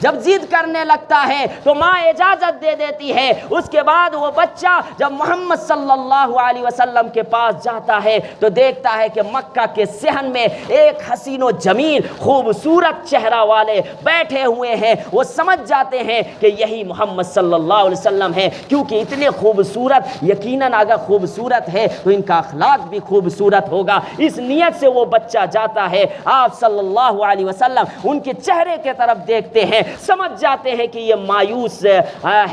جب ضد کرنے لگتا ہے تو ماں اجازت دے دیتی ہے۔ اس کے بعد وہ بچہ جب محمد صلی اللہ علیہ وسلم کے پاس جاتا ہے تو دیکھتا ہے کہ مکہ کے صحن میں ایک حسین و جمیل خوبصورت چہرہ والے بیٹھے ہوئے ہیں۔ وہ سمجھ جاتے ہیں کہ یہی محمد صلی اللہ علیہ وسلم ہے، کیونکہ اتنے خوبصورت، یقیناً اگر خوبصورت ہے تو ان کا اخلاق بھی خوبصورت ہوگا۔ اس نیت سے وہ بچہ جاتا ہے۔ آپ صلی اللہ علیہ وسلم ان کے چہرے کے طرف دیکھتے ہیں، سمجھ جاتے ہیں کہ یہ مایوس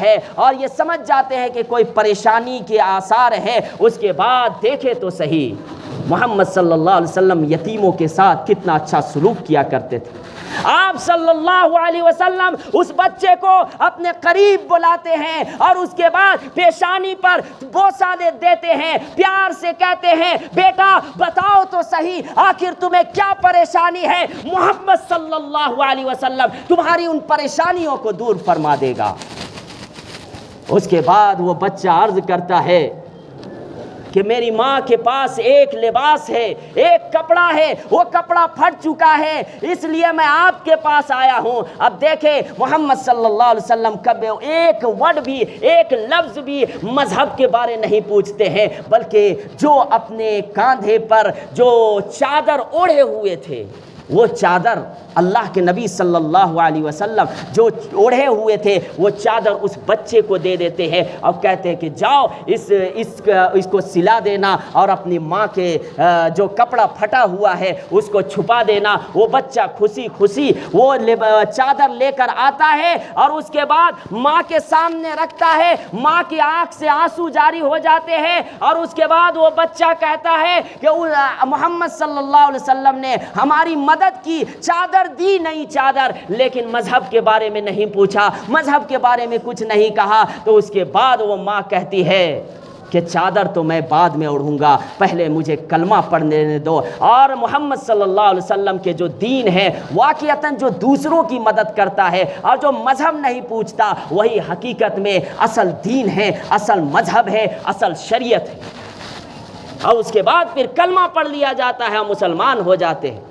ہے اور یہ سمجھ جاتے ہیں کہ کوئی پریشانی کے آثار ہے۔ اس کے بعد دیکھے تو صحیح محمد صلی اللہ علیہ وسلم یتیموں کے ساتھ کتنا اچھا سلوک کیا کرتے تھے۔ آپ صلی اللہ علیہ وسلم اس بچے کو اپنے قریب بلاتے ہیں اور اس کے بعد پیشانی پر بوسہ دیتے ہیں، پیار سے کہتے ہیں بیٹا بتاؤ تو صحیح آخر تمہیں کیا پریشانی ہے، محمد صلی اللہ علیہ وسلم تمہاری ان پریشانیوں کو دور فرما دے گا۔ اس کے بعد وہ بچہ عرض کرتا ہے کہ میری ماں کے پاس ایک لباس ہے، ایک کپڑا ہے، وہ کپڑا پھٹ چکا ہے، اس لیے میں آپ کے پاس آیا ہوں۔ اب دیکھیں محمد صلی اللہ علیہ وسلم کبھی ایک ورڈ بھی، ایک لفظ بھی مذہب کے بارے نہیں پوچھتے ہیں، بلکہ جو اپنے کاندھے پر جو چادر اوڑھے ہوئے تھے، وہ چادر اللہ کے نبی صلی اللہ علیہ وسلم جو اوڑھے ہوئے تھے وہ چادر اس بچے کو دے دیتے ہیں اور کہتے ہیں کہ جاؤ اس کو سلا دینا اور اپنی ماں کے جو کپڑا پھٹا ہوا ہے اس کو چھپا دینا۔ وہ بچہ خوشی وہ چادر لے کر آتا ہے اور اس کے بعد ماں کے سامنے رکھتا ہے، ماں کی آنکھ سے آنسو جاری ہو جاتے ہیں اور اس کے بعد وہ بچہ کہتا ہے کہ محمد صلی اللہ علیہ وسلم نے ہماری مدد کی، چادر دی نہیں چادر، لیکن مذہب کے بارے میں نہیں پوچھا، مذہب کے بارے میں کچھ نہیں کہا۔ تو اس کے بعد وہ ماں کہتی ہے کہ چادر تو میں بعد میں اوڑھوں گا، پہلے مجھے کلمہ پڑھنے دو۔ اور محمد صلی اللہ علیہ وسلم کے جو دین ہے واقعتاً جو دوسروں کی مدد کرتا ہے اور جو مذہب نہیں پوچھتا، وہی حقیقت میں اصل دین ہے، اصل مذہب ہے، اصل شریعت ہے۔ اور اس کے بعد پھر کلمہ پڑھ لیا جاتا ہے اور مسلمان ہو جاتے ہیں۔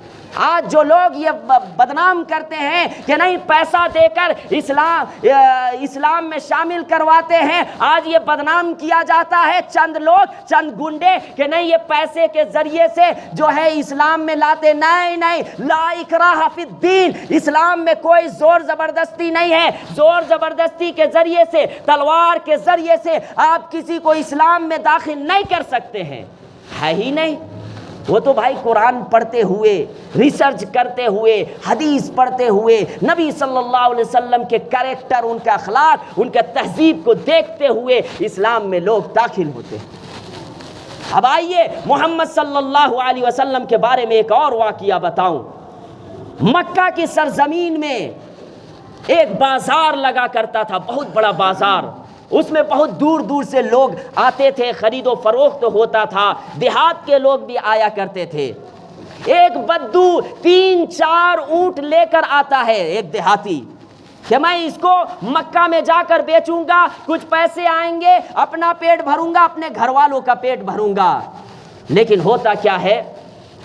آج جو لوگ یہ بدنام کرتے ہیں کہ نہیں پیسہ دے کر اسلام میں شامل کرواتے ہیں، آج یہ بدنام کیا جاتا ہے چند لوگ، چند گنڈے کہ نہیں یہ پیسے کے ذریعے سے جو ہے اسلام میں لاتے۔ نہیں، لا اکراہ فی الدین، اسلام میں کوئی زور زبردستی نہیں ہے۔ زور زبردستی کے ذریعے سے، تلوار کے ذریعے سے آپ کسی کو اسلام میں داخل نہیں کر سکتے ہیں، ہے ہی نہیں۔ وہ تو بھائی قرآن پڑھتے ہوئے، ریسرچ کرتے ہوئے، حدیث پڑھتے ہوئے، نبی صلی اللہ علیہ وسلم کے کریکٹر، ان کا اخلاق، ان کے تہذیب کو دیکھتے ہوئے اسلام میں لوگ داخل ہوتے ہیں۔ اب آئیے محمد صلی اللہ علیہ وسلم کے بارے میں ایک اور واقعہ بتاؤں۔ مکہ کی سرزمین میں ایک بازار لگا کرتا تھا، بہت بڑا بازار، اس میں بہت دور دور سے لوگ آتے تھے، خرید و فروخت ہوتا تھا، دیہات کے لوگ بھی آیا کرتے تھے۔ ایک بدو 3-4 اونٹ لے کر آتا ہے، ایک دیہاتی، کہ میں اس کو مکہ میں جا کر بیچوں گا، کچھ پیسے آئیں گے، اپنا پیٹ بھروں گا، اپنے گھر والوں کا پیٹ بھروں گا۔ لیکن ہوتا کیا ہے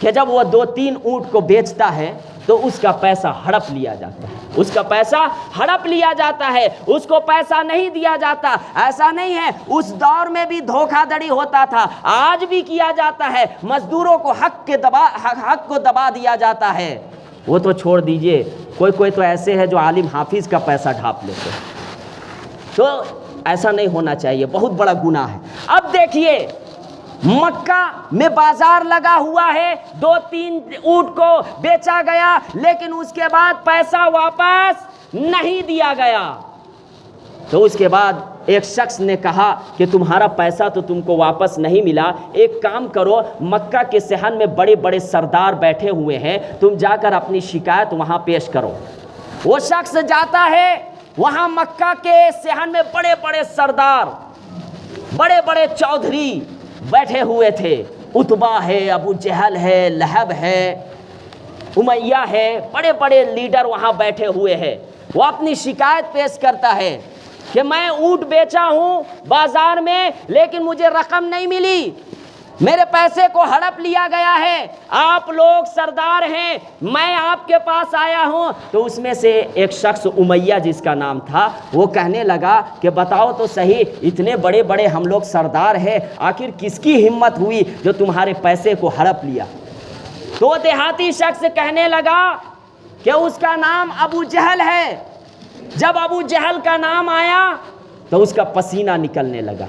کہ جب وہ 2-3 اونٹ کو بیچتا ہے تو اس کا پیسہ ہڑپ لیا جاتا ہے، اس کا پیسہ ہڑپ لیا جاتا ہے، اس کو پیسہ نہیں دیا جاتا۔ ایسا نہیں ہے، اس دور میں بھی دھوکہ دڑی ہوتا تھا، آج بھی کیا جاتا ہے، مزدوروں کو حق کو دبا دیا جاتا ہے۔ وہ تو چھوڑ دیجئے، کوئی تو ایسے ہے جو عالم حافظ کا پیسہ ڈھانپ لیتے ہیں، تو ایسا نہیں ہونا چاہیے، بہت بڑا گناہ ہے۔ اب دیکھیے مکہ میں بازار لگا ہوا ہے، 2-3 اونٹ کو بیچا گیا، لیکن اس کے بعد پیسہ واپس نہیں دیا گیا۔ تو اس کے بعد ایک شخص نے کہا کہ تمہارا پیسہ تو تم کو واپس نہیں ملا، ایک کام کرو، مکہ کے صحن میں بڑے بڑے سردار بیٹھے ہوئے ہیں، تم جا کر اپنی شکایت وہاں پیش کرو۔ وہ شخص جاتا ہے، وہاں مکہ کے صحن میں بڑے بڑے سردار، بڑے بڑے چودھری بیٹھے ہوئے تھے، عتبہ ہے، ابو جہل ہے، لہب ہے، امیہ ہے، بڑے بڑے لیڈر وہاں بیٹھے ہوئے ہیں۔ وہ اپنی شکایت پیش کرتا ہے کہ میں اونٹ بیچا ہوں بازار میں، لیکن مجھے رقم نہیں ملی، میرے پیسے کو ہڑپ لیا گیا ہے، آپ لوگ سردار ہیں، میں آپ کے پاس آیا ہوں۔ تو اس میں سے ایک شخص امیہ جس کا نام تھا، وہ کہنے لگا کہ بتاؤ تو صحیح، اتنے بڑے بڑے ہم لوگ سردار ہیں، آخر کس کی ہمت ہوئی جو تمہارے پیسے کو ہڑپ لیا؟ تو وہ دیہاتی شخص کہنے لگا کہ اس کا نام ابو جہل ہے۔ جب ابو جہل کا نام آیا تو اس کا پسینہ نکلنے لگا،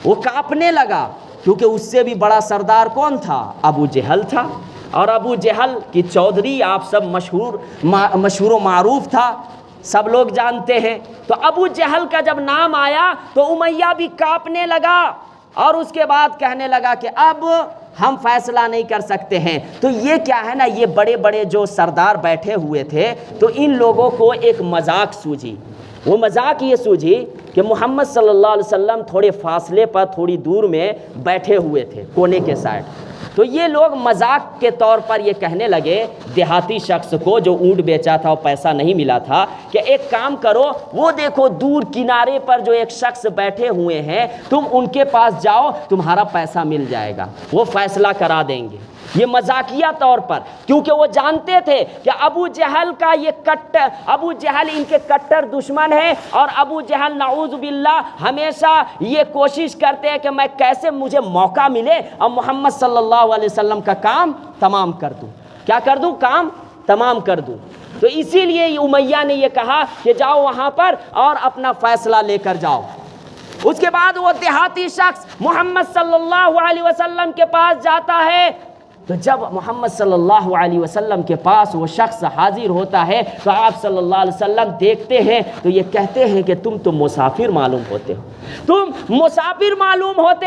وہ کانپنے لگا، کیونکہ اس سے بھی بڑا سردار کون تھا؟ ابو جہل تھا۔ اور ابو جہل کی چودھری آپ سب مشہور و معروف تھا، سب لوگ جانتے ہیں۔ تو ابو جہل کا جب نام آیا تو امیہ بھی کانپنے لگا، اور اس کے بعد کہنے لگا کہ اب ہم فیصلہ نہیں کر سکتے ہیں۔ تو یہ کیا ہے نا، یہ بڑے بڑے جو سردار بیٹھے ہوئے تھے، تو ان لوگوں کو ایک مذاق سوجھی۔ وہ مذاق یہ سوجھی کہ محمد صلی اللہ علیہ وسلم تھوڑے فاصلے پر، تھوڑی دور میں بیٹھے ہوئے تھے کونے کے سائڈ۔ تو یہ لوگ مذاق کے طور پر یہ کہنے لگے دیہاتی شخص کو جو اونٹ بیچا تھا اور پیسہ نہیں ملا تھا، کہ ایک کام کرو، وہ دیکھو دور کنارے پر جو ایک شخص بیٹھے ہوئے ہیں، تم ان کے پاس جاؤ، تمہارا پیسہ مل جائے گا، وہ فیصلہ کرا دیں گے۔ یہ مذاقیہ طور پر، کیونکہ وہ جانتے تھے کہ ابو جہل ان کے کٹر دشمن ہے، اور ابو جہل نعوذ باللہ ہمیشہ یہ کوشش کرتے ہیں کہ میں کیسے مجھے موقع ملے اور محمد صلی اللہ علیہ وسلم کا کام تمام کر دوں۔ کیا کر دوں؟ کام تمام کر دوں۔ تو اسی لیے امیہ نے یہ کہا کہ جاؤ وہاں پر اور اپنا فیصلہ لے کر جاؤ۔ اس کے بعد وہ دیہاتی شخص محمد صلی اللہ علیہ وسلم کے پاس جاتا ہے۔ تو جب محمد صلی اللہ علیہ وسلم کے پاس وہ شخص حاضر ہوتا ہے تو آپ صلی اللہ علیہ وسلم دیکھتے ہیں تو یہ کہتے ہیں کہ تم تو مسافر معلوم ہوتے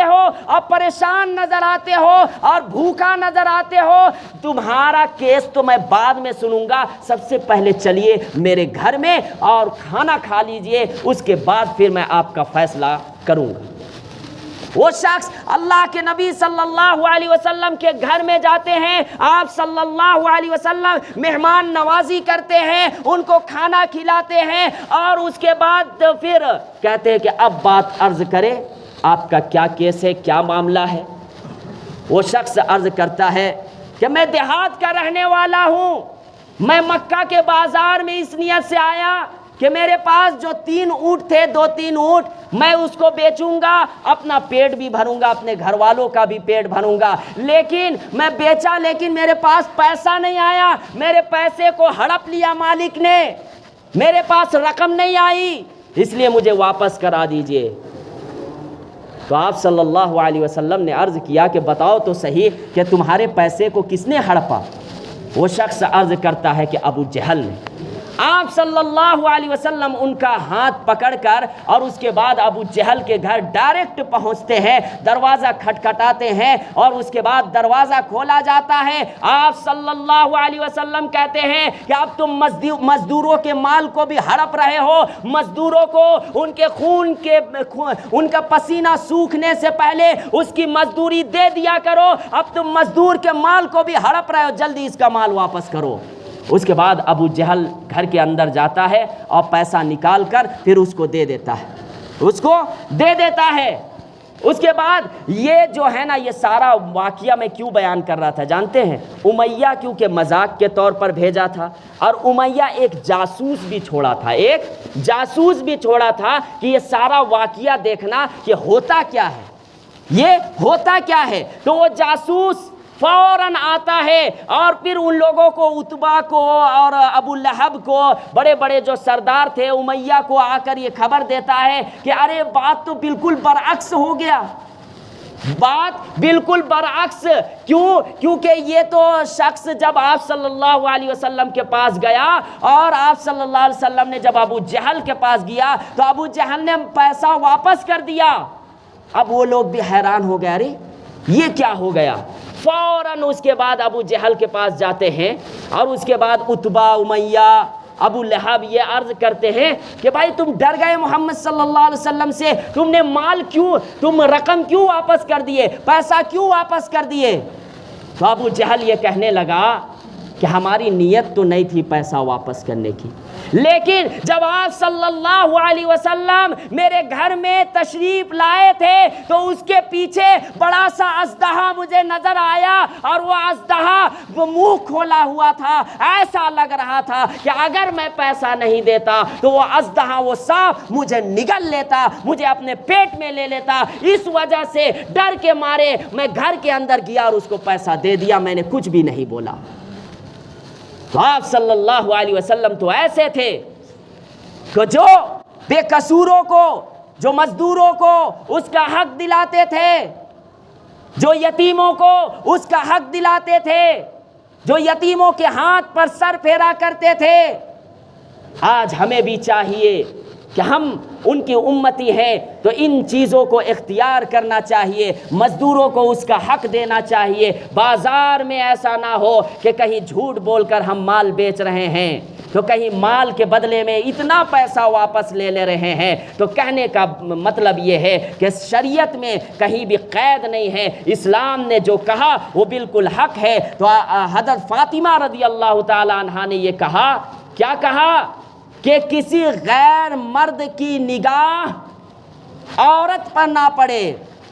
ہو اور پریشان نظر آتے ہو اور بھوکا نظر آتے ہو، تمہارا کیس تو میں بعد میں سنوں گا، سب سے پہلے چلیے میرے گھر میں اور کھانا کھا لیجئے، اس کے بعد پھر میں آپ کا فیصلہ کروں گا۔ وہ شخص اللہ کے نبی صلی اللہ علیہ وسلم کے گھر میں جاتے ہیں، آپ صلی اللہ علیہ وسلم مہمان نوازی کرتے ہیں، ان کو کھانا کھلاتے ہیں، اور اس کے بعد پھر کہتے ہیں کہ اب بات عرض کرے، آپ کا کیا کیس ہے، کیا معاملہ ہے؟ وہ شخص عرض کرتا ہے کہ میں دیہات کا رہنے والا ہوں، میں مکہ کے بازار میں اس نیت سے آیا کہ میرے پاس جو 3 اونٹ تھے، 2-3 اونٹ، میں اس کو بیچوں گا، اپنا پیٹ بھی بھروں گا، اپنے گھر والوں کا بھی پیٹ بھروں گا، لیکن میں بیچا، لیکن میرے پاس پیسہ نہیں آیا، میرے پیسے کو ہڑپ لیا مالک نے، میرے پاس رقم نہیں آئی، اس لیے مجھے واپس کرا دیجئے۔ تو آپ صلی اللہ علیہ وسلم نے عرض کیا کہ بتاؤ تو صحیح کہ تمہارے پیسے کو کس نے ہڑپا؟ وہ شخص عرض کرتا ہے کہ ابو جہل نے۔ آپ صلی اللہ علیہ وسلم ان کا ہاتھ پکڑ کر اور اس کے بعد ابو جہل کے گھر ڈائریکٹ پہنچتے ہیں، دروازہ کھٹکھٹاتے ہیں اور اس کے بعد دروازہ کھولا جاتا ہے۔ آپ صلی اللہ علیہ وسلم کہتے ہیں کہ اب تم مزدوروں کے مال کو بھی ہڑپ رہے ہو، مزدوروں کو ان کا پسینہ سوکھنے سے پہلے اس کی مزدوری دے دیا کرو، اب تم مزدور کے مال کو بھی ہڑپ رہے ہو، جلدی اس کا مال واپس کرو۔ اس کے بعد ابو جہل گھر کے اندر جاتا ہے اور پیسہ نکال کر پھر اس کو دے دیتا ہے۔ اس کے بعد یہ جو ہے نا، یہ سارا واقعہ میں کیوں بیان کر رہا تھا جانتے ہیں؟ امیہ کیونکہ مذاق کے طور پر بھیجا تھا، اور امیہ ایک جاسوس بھی چھوڑا تھا کہ یہ سارا واقعہ دیکھنا کہ ہوتا کیا ہے، تو وہ جاسوس فوراً آتا ہے اور پھر ان لوگوں کو، عتبہ کو اور ابو لہب کو، بڑے بڑے جو سردار تھے، امیہ کو آ کر یہ خبر دیتا ہے کہ ارے بات تو بالکل برعکس ہو گیا، بات بالکل برعکس۔ کیونکہ یہ تو شخص جب آپ صلی اللہ علیہ وسلم کے پاس گیا اور آپ صلی اللہ علیہ وسلم نے جب ابو جہل کے پاس گیا تو ابو جہل نے پیسہ واپس کر دیا۔ اب وہ لوگ بھی حیران ہو گئے، ارے یہ کیا ہو گیا؟ فوراً اس کے بعد ابو جہل کے پاس جاتے ہیں اور اس کے بعد عتبہ، امیہ، ابو لہب یہ عرض کرتے ہیں کہ بھائی تم ڈر گئے محمد صلی اللہ علیہ وسلم سے، تم رقم کیوں واپس کر دیے، پیسہ کیوں واپس کر دیے؟ تو ابو جہل یہ کہنے لگا کہ ہماری نیت تو نہیں تھی پیسہ واپس کرنے کی، لیکن جب آپ صلی اللہ علیہ وسلم میرے گھر میں تشریف لائے تھے تو اس کے پیچھے بڑا سا اژدہا مجھے نظر آیا، اور وہ اژدہا وہ منہ کھولا ہوا تھا، ایسا لگ رہا تھا کہ اگر میں پیسہ نہیں دیتا تو وہ اژدہا وہ سانپ مجھے نگل لیتا، مجھے اپنے پیٹ میں لے لیتا۔ اس وجہ سے ڈر کے مارے میں گھر کے اندر گیا اور اس کو پیسہ دے دیا، میں نے کچھ بھی نہیں بولا۔ تو آپ صلی اللہ علیہ وسلم تو ایسے تھے کہ جو بے قصوروں کو، جو مزدوروں کو اس کا حق دلاتے تھے، جو یتیموں کو اس کا حق دلاتے تھے، جو یتیموں کے ہاتھ پر سر پھیرا کرتے تھے۔ آج ہمیں بھی چاہیے کہ ہم ان کی امتی ہیں تو ان چیزوں کو اختیار کرنا چاہیے، مزدوروں کو اس کا حق دینا چاہیے۔ بازار میں ایسا نہ ہو کہ کہیں جھوٹ بول کر ہم مال بیچ رہے ہیں تو کہیں مال کے بدلے میں اتنا پیسہ واپس لے رہے ہیں۔ تو کہنے کا مطلب یہ ہے کہ شریعت میں کہیں بھی قید نہیں ہے، اسلام نے جو کہا وہ بالکل حق ہے۔ تو حضرت فاطمہ رضی اللہ تعالی عنہا نے یہ کہا، کیا کہا کہ کسی غیر مرد کی نگاہ عورت پر نہ پڑے،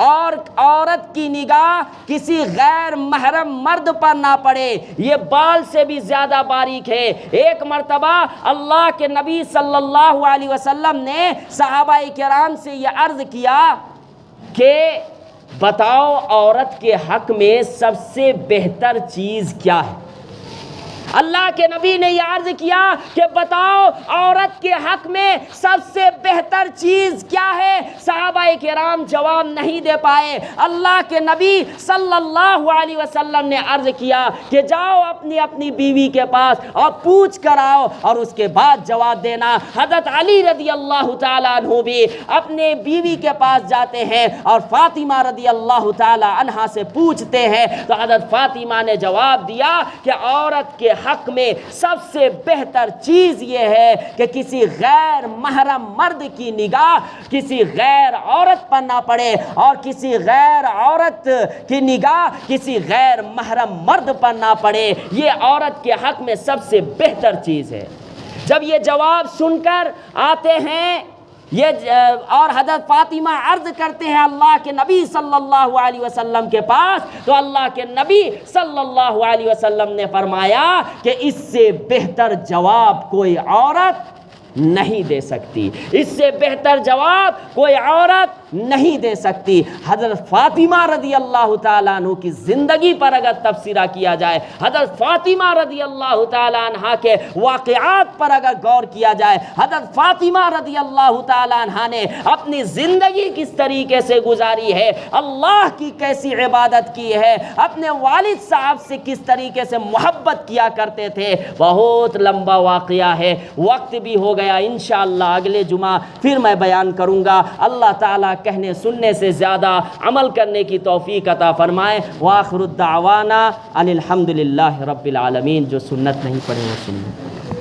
اور عورت کی نگاہ کسی غیر محرم مرد پر نہ پڑے۔ یہ بال سے بھی زیادہ باریک ہے۔ ایک مرتبہ اللہ کے نبی صلی اللہ علیہ وسلم نے صحابہ کرام سے یہ عرض کیا کہ بتاؤ عورت کے حق میں سب سے بہتر چیز کیا ہے؟ اللہ کے نبی نے یہ عرض کیا کہ بتاؤ عورت کے حق میں سب سے بہتر چیز کیا ہے؟ صحابہ کرام جواب نہیں دے پائے۔ اللہ کے نبی صلی اللہ علیہ وسلم نے عرض کیا کہ جاؤ اپنی اپنی بیوی کے پاس اور پوچھ کر آؤ اور اس کے بعد جواب دینا۔ حضرت علی رضی اللہ تعالیٰ عنہ بھی اپنے بیوی کے پاس جاتے ہیں اور فاطمہ رضی اللہ تعالیٰ عنہا سے پوچھتے ہیں، تو حضرت فاطمہ نے جواب دیا کہ عورت کے حق میں سب سے بہتر چیز یہ ہے کہ کسی غیر محرم مرد کی نگاہ کسی غیر عورت پر نہ پڑے، اور کسی غیر عورت کی نگاہ کسی غیر محرم مرد پر نہ پڑے۔ یہ عورت کے حق میں سب سے بہتر چیز ہے۔ جب یہ جواب سن کر آتے ہیں اور حضرت فاطمہ عرض کرتے ہیں اللہ کے نبی صلی اللہ علیہ وسلم کے پاس، تو اللہ کے نبی صلی اللہ علیہ وسلم نے فرمایا کہ اس سے بہتر جواب کوئی عورت نہیں دے سکتی، اس سے بہتر جواب کوئی عورت نہیں دے سکتی۔ حضرت فاطمہ رضی اللہ تعالیٰ عنہ کی زندگی پر اگر تبصرہ کیا جائے، حضرت فاطمہ رضی اللہ تعالیٰ عنہ کے واقعات پر اگر غور کیا جائے، حضرت فاطمہ رضی اللہ تعالیٰ عنہ نے اپنی زندگی کس طریقے سے گزاری ہے، اللہ کی کیسی عبادت کی ہے، اپنے والد صاحب سے کس طریقے سے محبت کیا کرتے تھے، بہت لمبا واقعہ ہے۔ وقت بھی ہو گیا، انشاءاللہ اگلے جمعہ پھر میں بیان کروں گا۔ اللہ تعالیٰ کہنے سننے سے زیادہ عمل کرنے کی توفیق عطا فرمائے۔ وآخر الدعوانا ان الحمدللہ رب العالمین۔ جو سنت نہیں پڑھے وہ سنیں۔